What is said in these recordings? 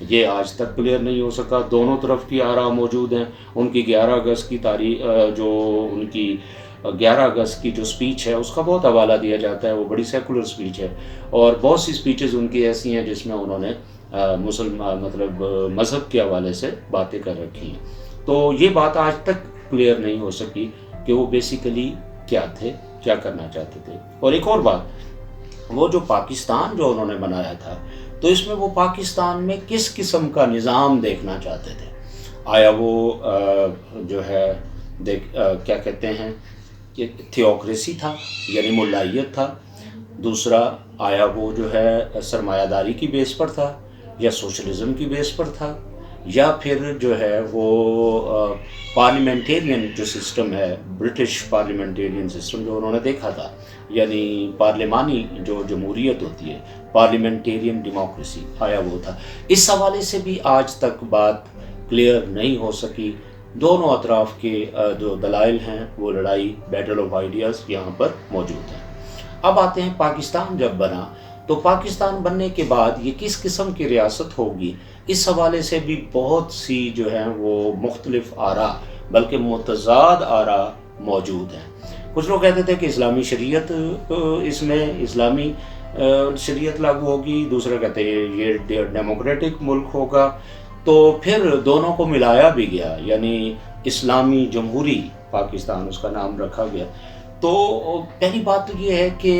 یہ آج تک کلیئر نہیں ہو سکا. دونوں طرف کی آراء موجود ہیں. ان کی 11 اگست کی تاریخ جو ان کی 11 اگست کی جو سپیچ ہے اس کا بہت حوالہ دیا جاتا ہے. وہ بڑی سیکولر سپیچ ہے اور بہت سی سپیچز ان کی ایسی ہیں جس میں انہوں نے مذہب کے حوالے سے باتیں کر رکھی ہیں. تو یہ بات آج تک کلیئر نہیں ہو سکی کہ وہ بیسیکلی کیا تھے, کیا کرنا چاہتے تھے. اور ایک اور بات, وہ جو پاکستان جو انہوں نے بنایا تھا تو اس میں وہ پاکستان میں کس قسم کا نظام دیکھنا چاہتے تھے. آیا وہ جو ہے کیا کہتے ہیں کہ تھیوکریسی تھا یعنی ملائیت تھا. دوسرا آیا وہ جو ہے سرمایہ داری کی بیس پر تھا یا سوشلزم کی بیس پر تھا, یا پھر جو ہے وہ پارلیمنٹیرین جو سسٹم ہے, برٹش پارلیمنٹیرین سسٹم جو انہوں نے دیکھا تھا, یعنی پارلیمانی جو جمہوریت ہوتی ہے, پارلیمنٹیرین ڈیموکریسی, آیا وہ تھا. اس حوالے سے بھی آج تک بات کلیئر نہیں ہو سکی. دونوں اطراف کے جو دلائل ہیں وہ لڑائی, بیٹل آف آئیڈیاز یہاں پر موجود ہیں. اب آتے ہیں پاکستان جب بنا تو پاکستان بننے کے بعد یہ کس قسم کی ریاست ہوگی, اس حوالے سے بھی بہت سی جو ہیں وہ مختلف آراء بلکہ متضاد آراء موجود ہیں. کچھ لوگ کہتے تھے کہ اسلامی شریعت, اس میں اسلامی شریعت لاگو ہوگی, دوسرے کہتے ہیں یہ ڈیموکریٹک ملک ہوگا. تو پھر دونوں کو ملایا بھی گیا, یعنی اسلامی جمہوری پاکستان اس کا نام رکھا گیا. تو پہلی بات تو یہ ہے کہ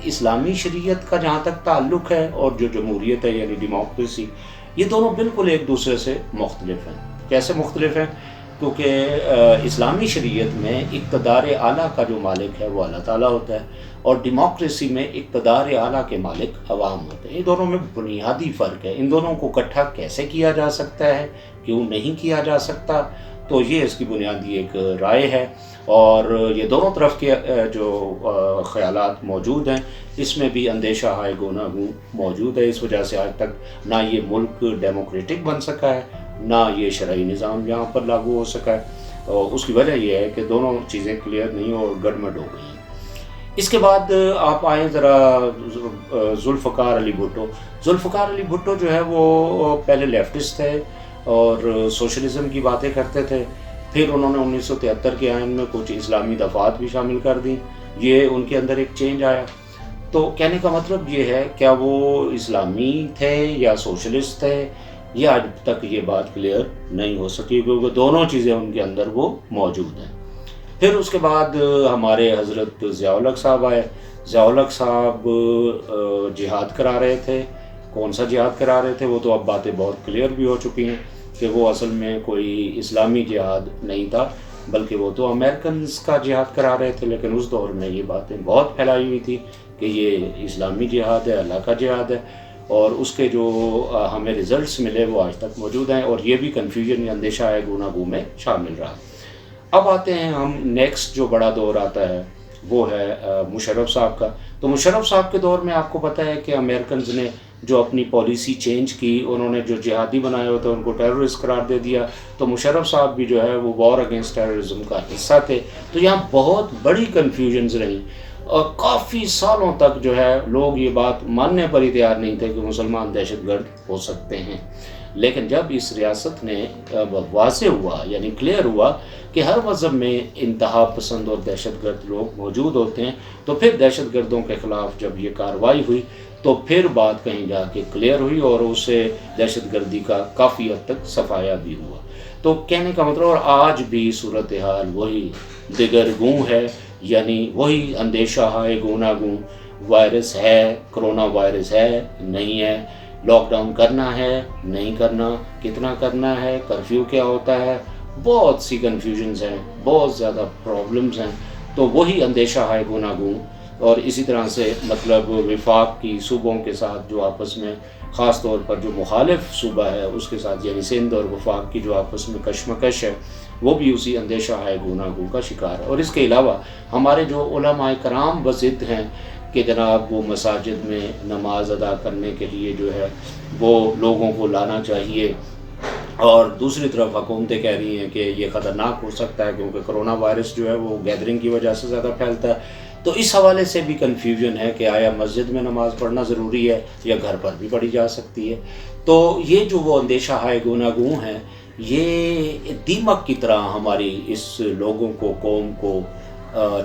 اسلامی شریعت کا جہاں تک تعلق ہے اور جو جمہوریت ہے یعنی ڈیموکریسی, یہ دونوں بالکل ایک دوسرے سے مختلف ہیں. کیسے مختلف ہیں؟ کیونکہ اسلامی شریعت میں اقتدار اعلیٰ کا جو مالک ہے وہ اللہ تعالیٰ ہوتا ہے, اور ڈیموکریسی میں اقتدار اعلیٰ کے مالک عوام ہوتے ہیں. ان دونوں میں بنیادی فرق ہے. ان دونوں کو اکٹھا کیسے کیا جا سکتا ہے, کیوں نہیں کیا جا سکتا, تو یہ اس کی بنیادی ایک رائے ہے. اور یہ دونوں طرف کے جو خیالات موجود ہیں اس میں بھی اندیشہ ہائے گونا گوں موجود ہے. اس وجہ سے آج تک نہ یہ ملک ڈیموکریٹک بن سکا ہے, نہ یہ شرعی نظام یہاں پر لاگو ہو سکا ہے. اور اس کی وجہ یہ ہے کہ دونوں چیزیں کلیئر نہیں اور گڑمڑ ہو گئی ہیں. اس کے بعد آپ آئیں ذرا ذوالفقار علی بھٹو. ذوالفقار علی بھٹو جو ہے وہ پہلے لیفٹسٹ تھے اور سوشلزم کی باتیں کرتے تھے. پھر انہوں نے 1973 کے آئین میں کچھ اسلامی دفعات بھی شامل کر دیں. یہ ان کے اندر ایک چینج آیا. تو کہنے کا مطلب یہ ہے, کیا وہ اسلامی تھے یا سوشلسٹ تھے, یہ آج تک یہ بات کلیئر نہیں ہو سکی, کیونکہ دونوں چیزیں ان کے اندر وہ موجود ہیں. پھر اس کے بعد ہمارے حضرت ضیاء الحق صاحب آئے. ضیاء الحق صاحب جہاد کرا رہے تھے. کون سا جہاد کرا رہے تھے وہ تو اب باتیں بہت کلیئر بھی ہو چکی ہیں کہ وہ اصل میں کوئی اسلامی جہاد نہیں تھا, بلکہ وہ تو امریکنز کا جہاد کرا رہے تھے. لیکن اس دور میں یہ باتیں بہت پھیلائی ہوئی تھی کہ یہ اسلامی جہاد ہے, اللہ کا جہاد ہے, اور اس کے جو ہمیں ریزلٹس ملے وہ آج تک موجود ہیں. اور یہ بھی کنفیوژن یا اندیشہ ہے گونا گو میں شامل رہا. اب آتے ہیں ہم نیکسٹ جو بڑا دور آتا ہے وہ ہے مشرف صاحب کا. تو مشرف صاحب کے دور میں آپ کو پتہ ہے کہ امریکنز نے جو اپنی پالیسی چینج کی, انہوں نے جو جہادی بنائے ہوتے ان کو ٹیررسٹ قرار دے دیا. تو مشرف صاحب بھی جو ہے وہ وار اگینسٹ ٹیررزم کا حصہ تھے. تو یہاں بہت بڑی کنفیوژنز رہیں اور کافی سالوں تک جو ہے لوگ یہ بات ماننے پر ہی تیار نہیں تھے کہ مسلمان دہشت گرد ہو سکتے ہیں. لیکن جب اس ریاست نے واضح ہوا یعنی کلیئر ہوا کہ ہر مذہب میں انتہا پسند اور دہشت گرد لوگ موجود ہوتے ہیں, تو پھر دہشت گردوں کے خلاف جب یہ کارروائی ہوئی تو پھر بات کہیں جا کے کلیئر ہوئی اور اسے دہشت گردی کا کافی حد تک صفایا بھی ہوا. تو کہنے کا مطلب, اور آج بھی صورتحال وہی دگرگوں ہے, یعنی وہی اندیشہ ہے گونا گوں. وائرس ہے, کرونا وائرس ہے, نہیں ہے, لاک ڈاؤن کرنا ہے, نہیں کرنا, کتنا کرنا ہے, کرفیو کیا ہوتا ہے, بہت سی کنفیوژنز ہیں, بہت زیادہ پرابلمز ہیں. تو وہی اندیشہ ہے گونا گوں. اور اسی طرح سے مطلب وفاق کی صوبوں کے ساتھ جو آپس میں, خاص طور پر جو مخالف صوبہ ہے اس کے ساتھ, یعنی سندھ اور وفاق کی جو آپس میں کشمکش ہے, وہ بھی اسی اندیشہ ہے گونا گوں کا شکار ہے. اور اس کے علاوہ ہمارے جو علماء کرام بضد ہیں کہ جناب وہ مساجد میں نماز ادا کرنے کے لیے جو ہے وہ لوگوں کو لانا چاہیے, اور دوسری طرف حکومتیں کہہ رہی ہیں کہ یہ خطرناک ہو سکتا ہے کیونکہ کرونا وائرس جو ہے وہ گیدرنگ کی وجہ سے زیادہ پھیلتا ہے. تو تو اس حوالے سے بھی کنفیوژن ہے کہ آیا مسجد میں نماز پڑھنا ضروری ہے یا گھر پر بھی پڑھی جا سکتی ہے. تو یہ جو وہ اندیشہ ہائے گوناگوں ہیں، یہ دیمک کی طرح ہماری اس لوگوں کو، قوم کو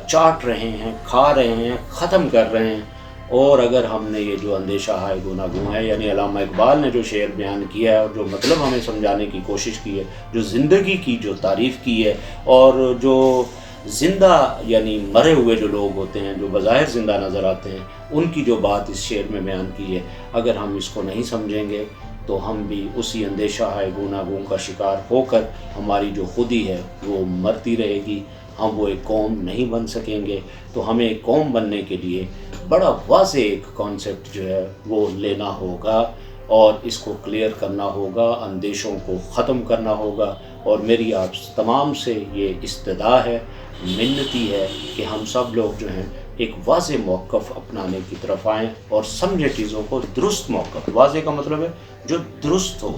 چاٹ رہے ہیں، کھا رہے ہیں، ختم کر رہے ہیں. اور اگر ہم نے یہ جو اندیشہ ہائے گوناگوں ہے، یعنی علامہ اقبال نے جو شعر بیان کیا ہے اور جو مطلب ہمیں سمجھانے کی کوشش کی ہے، جو زندگی کی جو تعریف کی ہے، اور جو زندہ یعنی مرے ہوئے جو لوگ ہوتے ہیں، جو بظاہر زندہ نظر آتے ہیں، ان کی جو بات اس شعر میں بیان کی ہے، اگر ہم اس کو نہیں سمجھیں گے تو ہم بھی اسی اندیشہ ہائے گوناگوں کا شکار ہو کر ہماری جو خودی ہے وہ مرتی رہے گی. ہم وہ ایک قوم نہیں بن سکیں گے. تو ہمیں ایک قوم بننے کے لیے بڑا واضح ایک کانسیپٹ جو ہے وہ لینا ہوگا اور اس کو کلیئر کرنا ہوگا، اندیشوں کو ختم کرنا ہوگا. اور میری آپ تمام سے یہ استدعا ہے، منتی ہے کہ ہم سب لوگ جو ہیں ایک واضح موقف اپنانے کی طرف آئیں اور سمجھے چیزوں کو. درست موقف، واضح کا مطلب ہے جو درست ہو.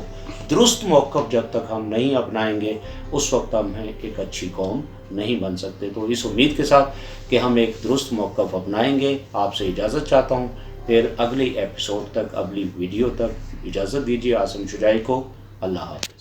درست موقف جب تک ہم نہیں اپنائیں گے اس وقت ہم ایک اچھی قوم نہیں بن سکتے. تو اس امید کے ساتھ کہ ہم ایک درست موقف اپنائیں گے، آپ سے اجازت چاہتا ہوں. پھر اگلی ایپیسوڈ تک، اگلی ویڈیو تک اجازت دیجیے. عاصم شجاعی کو اللہ حافظ.